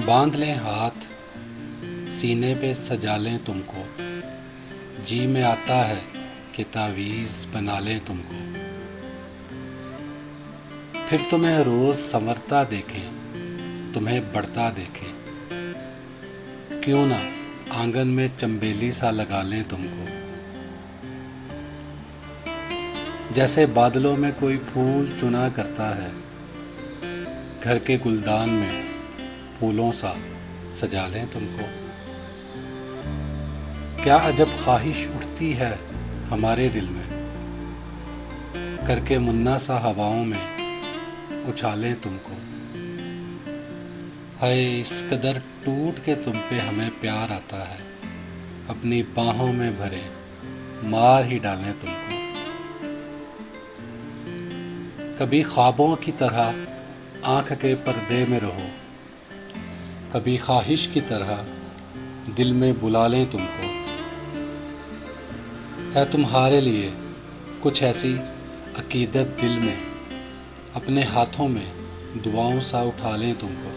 باندھ لیں ہاتھ سینے پہ سجا لیں تم کو، جی میں آتا ہے کہ تعویذ بنا لیں تم کو، پھر تمہیں روز سنورتا دیکھیں، تمہیں بڑھتا دیکھیں، کیوں نہ آنگن میں چنبیلی سا لگا لیں تم کو، جیسے بادلوں میں کوئی پھول چنا کرتا ہے، گھر کے گلدان میں پھولوں سا سجا لیں تم کو، کیا عجب خواہش اٹھتی ہے ہمارے دل میں، کر کے منا سا ہواؤں میں اچھالیں تم کو، ہائے اس قدر ٹوٹ کے تم پہ ہمیں پیار آتا ہے، اپنی باہوں میں بھرے مار ہی ڈالیں تم کو، کبھی خوابوں کی طرح آنکھ کے پردے میں رہو، کبھی خواہش کی طرح دل میں بلا لیں تم کو، ہے تمہارے لیے کچھ ایسی عقیدت دل میں، اپنے ہاتھوں میں دعاؤں سا اٹھا لیں تم کو،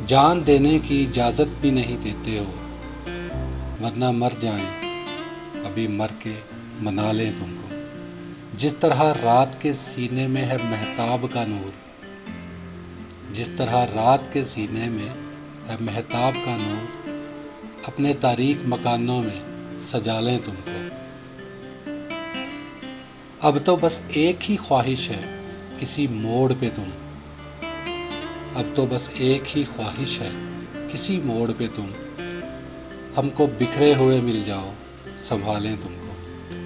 جان دینے کی اجازت بھی نہیں دیتے ہو، ورنہ مر جائیں ابھی مر کے منا لیں تم کو، جس طرح رات کے سینے میں ہے مہتاب کا نور، جس طرح رات کے سینے میں ہے مہتاب کا نور، اپنے تاریک مکانوں میں سجا لیں تم کو، اب تو بس ایک ہی خواہش ہے کسی موڑ پہ تم، اب تو بس ایک ہی خواہش ہے کسی موڑ پہ تم، ہم کو بکھرے ہوئے مل جاؤ سنبھالیں تم کو۔